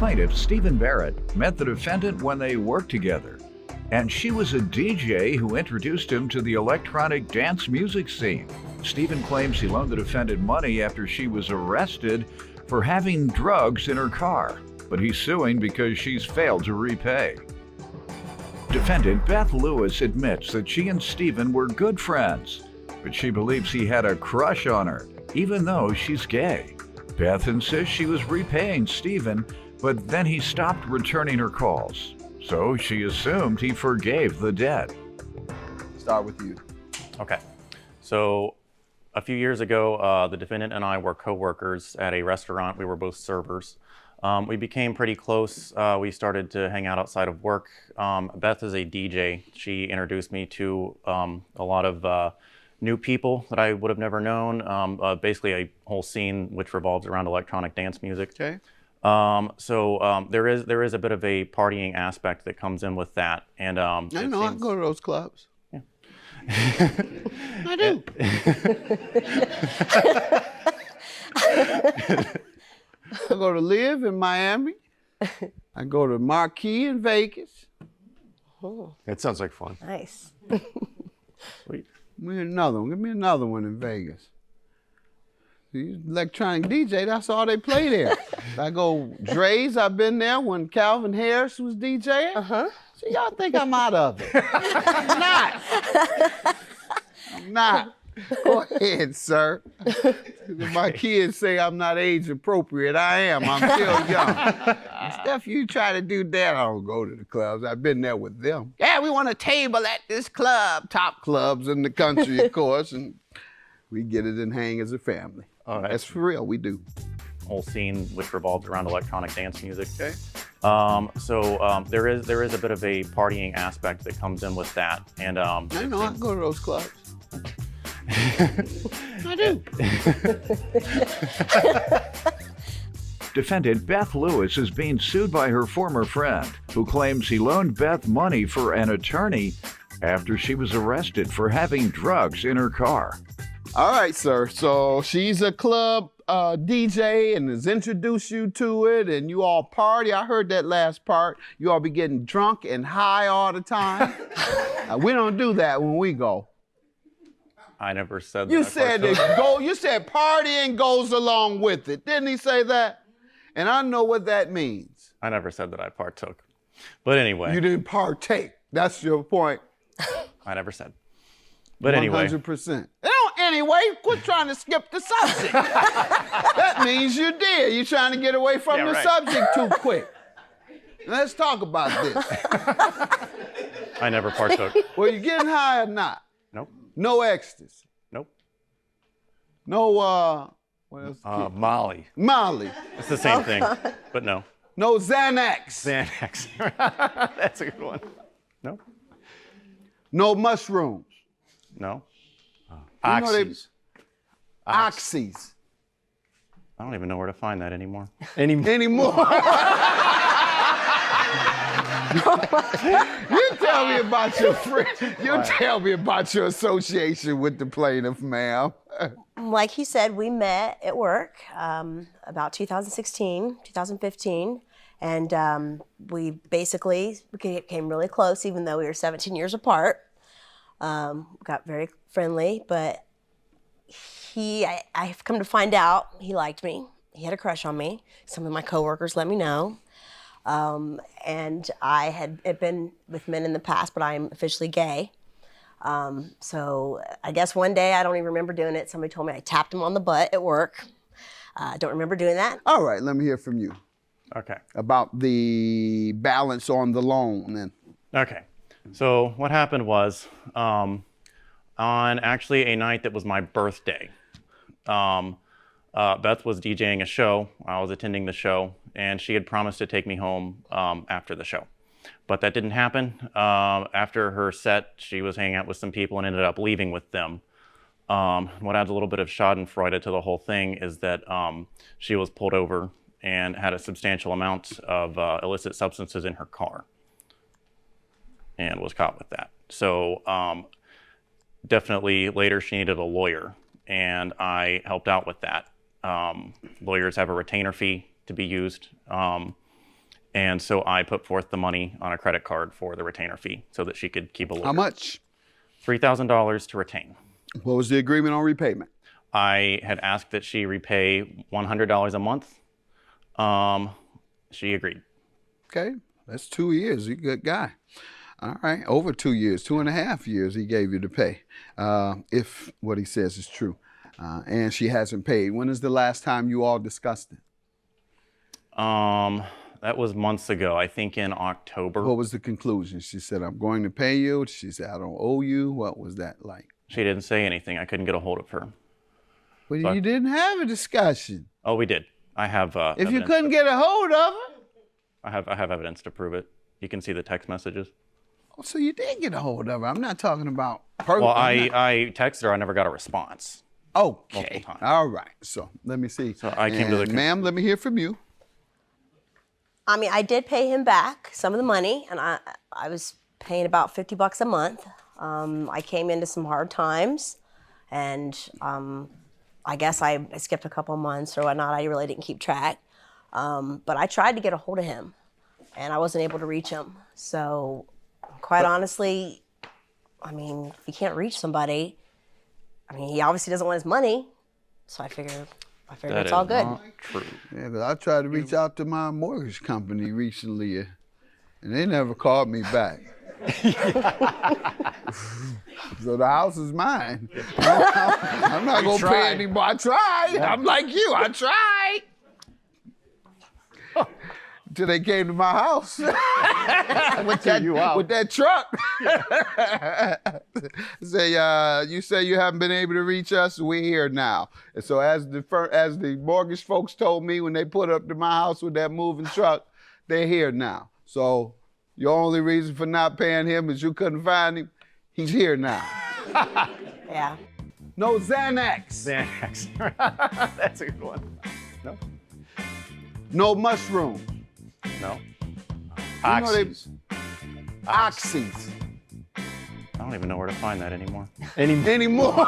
plaintiff, Stephen Barrett, met the defendant when they worked together, and she was a DJ who introduced him to the electronic dance music scene. Stephen claims he loaned the defendant money after she was arrested for having drugs in her car, but he's suing because she's failed to repay. Defendant Beth Lewis admits that she and Stephen were good friends, but she believes he had a crush on her, even though she's gay. Beth insists she was repaying Stephen, but then he stopped returning her calls, so she assumed he forgave the debt. Start with you. Okay. So a few years ago, the defendant and I were co-workers at a restaurant. We were both servers. We became pretty close. We started to hang out outside of work. Beth is a DJ. She introduced me to a lot of new people that I would have never known. Basically a whole scene which revolves around electronic dance music. Okay. So there is a bit of a partying aspect that comes in with that. And I know, I go to those clubs. Yeah. I do. I go to Live in Miami. I go to Marquee in Vegas. Oh, That sounds like fun. nice. Sweet. Give me another one. Give me another one in Vegas. These electronic DJ, that's all they play there. I go Dre's, I've been there when Calvin Harris was DJing. Uh-huh. So y'all think I'm out of it. I'm not. I'm not. Go ahead, sir. My kids say I'm not age appropriate. I am. I'm still young. Stuff you try to do that, I don't go to the clubs. I've been there with them. Yeah, we want a table at this club. Top clubs in the country, of course. And we get it and hang as a family. Oh, That's for real, we do. Whole scene which revolves around electronic dance music. Okay. So there is a bit of a partying aspect that comes in with that. And I know, I go to those clubs. I do. Defendant Beth Lewis is being sued by her former friend, who claims he loaned Beth money for an attorney after she was arrested for having drugs in her car. All right, sir. So she's a club DJ and has introduced you to it, and you all party. I heard that last part. You all be getting drunk and high all the time. We don't do that when we go. I never said that. You said you said partying goes along with it. Didn't he say that? And I know what that means. I never said that I partook. But anyway. You didn't partake. That's your point. I never said. But anyway. 100%. Anyway, quit trying to skip the subject. That means you did. You're trying to get away from the subject too quick. Let's talk about this. I never partook. Were you getting high or not? Nope. No ecstasy. Nope. No, what else? Molly. Molly. It's the same thing, but no. No Xanax. Xanax. That's a good one. No. No mushrooms. No. Oxys. Oxys. I don't even know where to find that anymore. Anymore. You tell me about your friend. You tell me about your association with the plaintiff, ma'am. Like he said, we met at work about 2016, 2015, and we basically became really close, even though we were 17 years apart. Got very friendly, but I've come to find out he liked me. He had a crush on me. Some of my coworkers let me know. And I had been with men in the past, but I'm officially gay. So I guess one day, I don't even remember doing it, somebody told me I tapped him on the butt at work. I don't remember doing that. All right, let me hear from you. Okay. About the balance on the loan. And Okay. So what happened was, on actually a night that was my birthday, Beth was DJing a show. I was attending the show, and she had promised to take me home after the show. But that didn't happen. After her set, she was hanging out with some people and ended up leaving with them. What adds a little bit of schadenfreude to the whole thing is that she was pulled over and had a substantial amount of illicit substances in her car and was caught with that. So definitely later she needed a lawyer, and I helped out with that. Lawyers have a retainer fee to be used. And so I put forth the money on a credit card for the retainer fee so that she could keep a lawyer. How much? $3,000 to retain. What was the agreement on repayment? I had asked that she repay $100 a month. She agreed. Okay, that's 2 years. You're a good guy. All right, over 2 years, 2.5 years he gave you to pay, if what he says is true. And she hasn't paid. When is the last time you all discussed it? That was months ago, I think in October. What was the conclusion? She said, I'm going to pay you. She said, I don't owe you. What was that like? She didn't say anything. I couldn't get a hold of her. Well, you didn't have a discussion. Oh, we did. I have if you couldn't get a hold of her? I have evidence to prove it. You can see the text messages. Oh, so you did get a hold of her. I'm not talking about her. Well, I texted her. I never got a response. Okay. Multiple times. All right. So let me see. So I came to the ma'am, let me hear from you. I mean, I did pay him back some of the money, and I was paying about $50 a month. I came into some hard times, and I guess I skipped a couple months or whatnot. I really didn't keep track. But I tried to get a hold of him, and I wasn't able to reach him. So, quite honestly, I mean, if you can't reach somebody, I mean, he obviously doesn't want his money. So I figured it's all good. Not true. Yeah, but I tried to reach out to my mortgage company recently, and they never called me back. So the house is mine. I'm not going to pay anymore. I tried. I'm like you. I tried. Till they came to my house with that truck. Say, you say you haven't been able to reach us. We're here now. And so as the mortgage folks told me when they put up to my house with that moving truck, they're here now. So your only reason for not paying him is you couldn't find him. He's here now. Yeah. No Xanax. Xanax. That's a good one. No. No mushroom. No. Oxys. Oxys. I don't even know where to find that anymore. Anymore.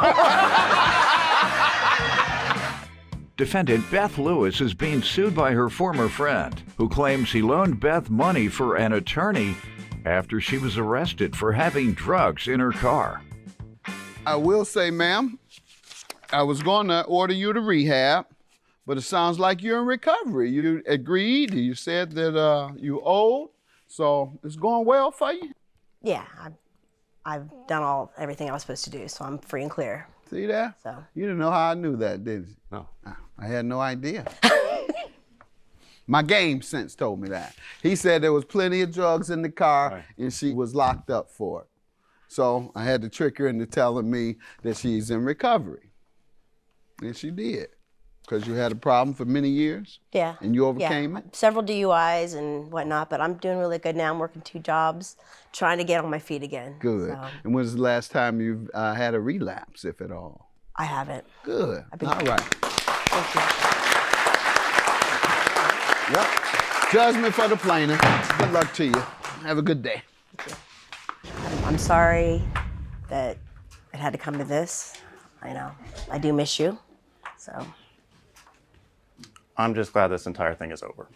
Defendant Beth Lewis is being sued by her former friend, who claims he loaned Beth money for an attorney after she was arrested for having drugs in her car. I will say, ma'am, I was going to order you to rehab, but it sounds like you're in recovery. You agreed. You said that you owed, so it's going well for you? Yeah, I've done everything I was supposed to do, so I'm free and clear. See that? So. You didn't know how I knew that, did you? No. I had no idea. My game sense told me that. He said there was plenty of drugs in the car and she was locked up for it. So I had to trick her into telling me that she's in recovery. And she did. Because you had a problem for many years? Yeah. And you overcame it? Several DUIs and whatnot, but I'm doing really good now. I'm working 2 jobs, trying to get on my feet again. Good. So. And when's the last time you've had a relapse, if at all? I haven't. Good. All right. Thank you. Yep. Judgment for the plaintiff. Good luck to you. Have a good day. I'm sorry that it had to come to this. I know. I do miss you. So. I'm just glad this entire thing is over.